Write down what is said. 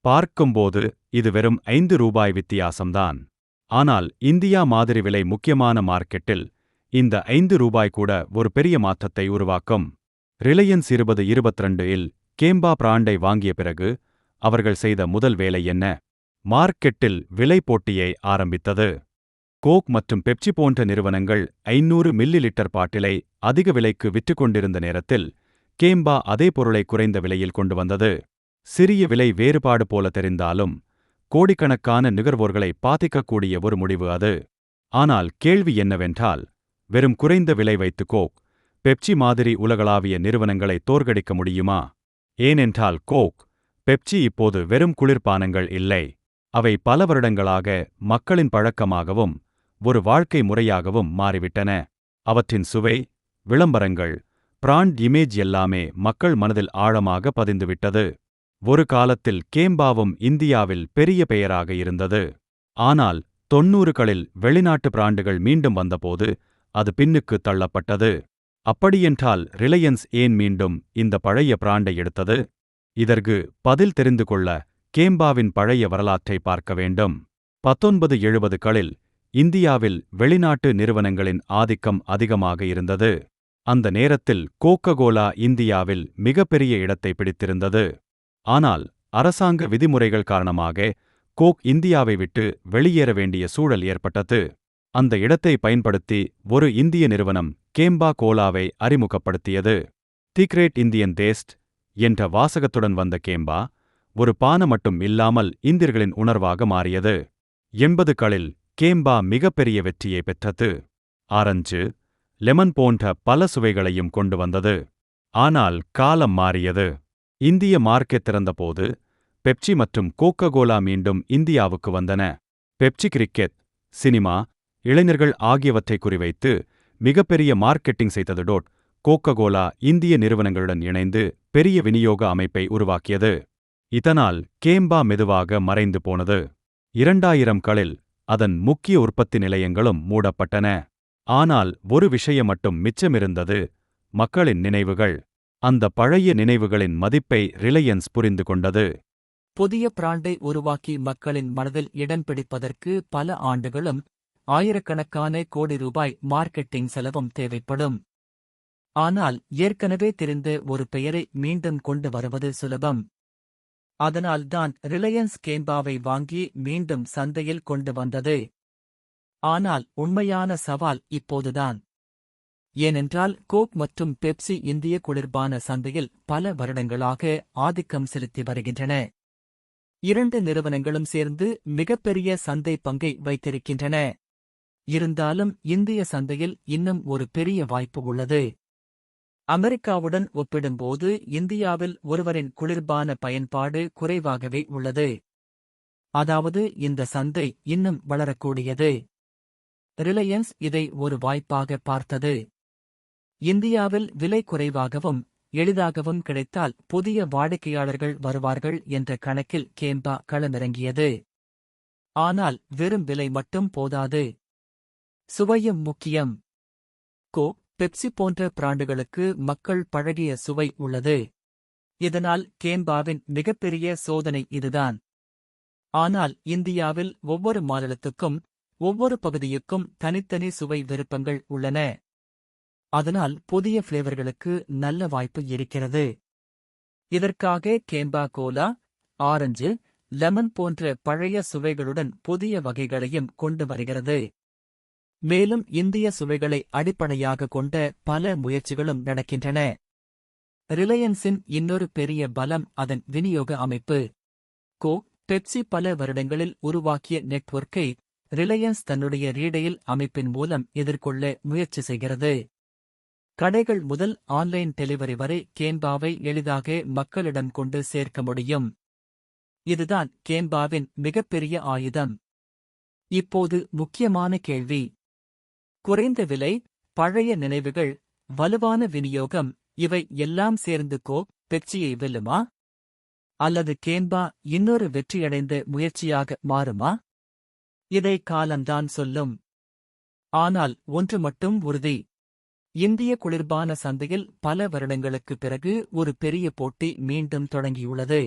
பார்க்கும்போது இது வெறும் 5 ரூபாய் வித்தியாசம்தான். ஆனால் இந்தியா மாதிரி விலை முக்கியமான மார்க்கெட்டில் இந்த 5 ரூபாய் கூட ஒரு பெரிய மாற்றத்தை உருவாக்கும். ரிலையன்ஸ் 2022 இல் கேம்பா பிராண்டை வாங்கிய பிறகு அவர்கள் செய்த முதல் வேலை என்ன? மார்க்கெட்டில் விலை போட்டியை ஆரம்பித்தது. கோக் மற்றும் பெப்சி போன்ற நிறுவனங்கள் 500 மில்லி லிட்டர் பாட்டிலை அதிக விலைக்கு விற்றுக்கொண்டிருந்த நேரத்தில் கேம்பா அதே பொருளை குறைந்த விலையில் கொண்டு வந்தது. சிறிய விலை வேறுபாடு போல தெரிந்தாலும் கோடிக்கணக்கான நுகர்வோர்களை பாதிக்கக்கூடிய ஒரு முடிவு அது. ஆனால் கேள்வி என்னவென்றால், வெறும் குறைந்த விலை வைத்து கோக், பெப்சி மாதிரி உலகளாவிய நிறுவனங்களை தோற்கடிக்க முடியுமா? ஏனென்றால் கோக், பெப்சி இப்போது வெறும் குளிர்பானங்கள் இல்லை. அவை பல வருடங்களாக மக்களின் பழக்கமாகவும் ஒரு வாழ்க்கை முறையாகவும் மாறிவிட்டன. அவற்றின் சுவை, விளம்பரங்கள், பிராண்ட் இமேஜ் எல்லாமே மக்கள் மனதில் ஆழமாக பதிந்துவிட்டது. ஒரு காலத்தில் கேம்பாவும் இந்தியாவில் பெரிய பெயராக இருந்தது. ஆனால் 90களில் வெளிநாட்டு பிராண்டுகள் மீண்டும் வந்தபோது அது பின்னுக்கு தள்ளப்பட்டது. அப்படியென்றால் ரிலையன்ஸ் ஏன் மீண்டும் இந்த பழைய பிராண்டை எடுத்தது? இதற்கு பதில் தெரிந்து கொள்ள கேம்பாவின் பழைய வரலாற்றை பார்க்க வேண்டும். 1970களில் இந்தியாவில் வெளிநாட்டு நிறுவனங்களின் ஆதிக்கம் அதிகமாக இருந்தது. அந்த நேரத்தில் கோகோகோலா இந்தியாவில் மிகப்பெரிய இடத்தை பிடித்திருந்தது. ஆனால் அரசாங்க விதிமுறைகள் காரணமாக கோக் இந்தியாவை விட்டு வெளியேற வேண்டிய சூழல் ஏற்பட்டது. அந்த இடத்தை பயன்படுத்தி ஒரு இந்திய நிறுவனம் கேம்பா கோலாவை அறிமுகப்படுத்தியது. தி கிரேட் இந்தியன் டேஸ்ட் என்ற வாசகத்துடன் வந்த கேம்பா ஒரு பான மட்டும் இல்லாமல் இந்தியர்களின் உணர்வாக மாறியது. 80களில் கேம்பா மிகப்பெரிய வெற்றியை பெற்றது. ஆரஞ்சு, லெமன் போன்ற பல சுவைகளையும் கொண்டு வந்தது. ஆனால் காலம் மாறியது. இந்திய மார்க்கெட் திறந்தபோது பெப்சி மற்றும் கோகோகோலா மீண்டும் இந்தியாவுக்கு வந்தன. பெப்சி கிரிக்கெட், சினிமா, இளைஞர்கள் ஆகியவற்றை குறிவைத்து மிகப்பெரிய மார்க்கெட்டிங் செய்தது. கோகோகோலா இந்திய நிறுவனங்களுடன் இணைந்து பெரிய விநியோக அமைப்பை உருவாக்கியது. இதனால் கேம்பா மெதுவாக மறைந்து போனது. 2000களில் அதன் முக்கிய உற்பத்தி நிலையங்களும் மூடப்பட்டன. ஆனால் ஒரு விஷயம் மட்டும் மிச்சமிருந்தது: மக்களின் நினைவுகள். அந்த பழைய நினைவுகளின் மதிப்பை ரிலையன்ஸ் புரிந்து கொண்டது. புதிய பிராண்டை உருவாக்கி மக்களின் மனதில் இடம் பிடிப்பதற்கு பல ஆண்டுகளும் ஆயிரக்கணக்கான கோடி ரூபாய் மார்க்கெட்டிங் செலவும் தேவைப்படும். ஆனால் ஏற்கனவே தெரிந்த ஒரு பெயரை மீண்டும் கொண்டு வருவது சுலபம். அதனால்தான் ரிலையன்ஸ் கேம்பாவை வாங்கி மீண்டும் சந்தையில் கொண்டு வந்தது. ஆனால் உண்மையான சவால் இப்போதுதான். ஏனென்றால் கோக் மற்றும் பெப்சி இந்திய குளிர்பான சந்தையில் பல வருடங்களாக ஆதிக்கம் செலுத்தி வருகின்றன. இரண்டு நிறுவனங்களும் சேர்ந்து மிகப்பெரிய சந்தை பங்கை வைத்திருக்கின்றன. இருந்தாலும் இந்திய சந்தையில் இன்னும் ஒரு பெரிய வாய்ப்பு உள்ளது. அமெரிக்காவுடன் ஒப்பிடும்போது இந்தியாவில் ஒருவரின் குளிர்பான பயன்பாடு குறைவாகவே உள்ளது. அதாவது இந்த சந்தை இன்னும் வளரக்கூடியது. ரிலையன்ஸ் இதை ஒரு வாய்ப்பாக பார்த்தது. இந்தியாவில் விலை குறைவாகவும் எளிதாகவும் கிடைத்தால் புதிய வாடிக்கையாளர்கள் வருவார்கள் என்ற கணக்கில் கேம்பா களமிறங்கியது. ஆனால் வெறும் விலை மட்டும் போதாது. சுவையும் முக்கியம். கோக், பெப்சி போன்ற பிராண்டுகளுக்கு மக்கள் பழகிய சுவை உள்ளது. இதனால் கேம்பாவின் மிகப்பெரிய சோதனை இதுதான். ஆனால் இந்தியாவில் ஒவ்வொரு மாநிலத்துக்கும் ஒவ்வொரு பகுதியுக்கும் தனித்தனி சுவை விருப்பங்கள் உள்ளன. அதனால் புதிய ஃப்ளேவர்களுக்கு நல்ல வாய்ப்பு இருக்கிறது. இதற்காக கேம்பா கோலா, ஆரஞ்சு, லெமன் போன்ற பழைய சுவைகளுடன் புதிய வகைகளையும் கொண்டு வருகிறது. மேலும் இந்திய சுவைகளை அடிப்படையாக கொண்ட பல முயற்சிகளும் நடக்கின்றன. ரிலையன்ஸின் இன்னொரு பெரிய பலம் அதன் விநியோக அமைப்பு. கோக், பெப்சி பல வருடங்களில் உருவாக்கிய நெட்வொர்க்கை ரிலையன்ஸ் தன்னுடைய ரீடெயில் அமைப்பின் மூலம் எதிர்கொள்ள முயற்சி செய்கிறது. கடைகள் முதல் ஆன்லைன் டெலிவரி வரை கேம்பாவை எளிதாக மக்களிடம் கொண்டு சேர்க்க முடியும். இதுதான் கேம்பாவின் மிகப்பெரிய ஆயுதம். இப்போது முக்கியமான கேள்வி: குறைந்த விலை, பழைய நினைவுகள், வலுவான விநியோகம், இவை எல்லாம் சேர்ந்து கோக், பெப்சியை வெல்லுமா? அல்லது கேம்பா இன்னொரு வெற்றியடைந்த முயற்சியாக மாறுமா? இதை காலம்தான் சொல்லும். ஆனால் ஒன்று மட்டும் உறுதி: இந்திய குளிர்பான சந்தையில் பல வருடங்களுக்குப் பிறகு ஒரு பெரிய போட்டி மீண்டும் தொடங்கியுள்ளது.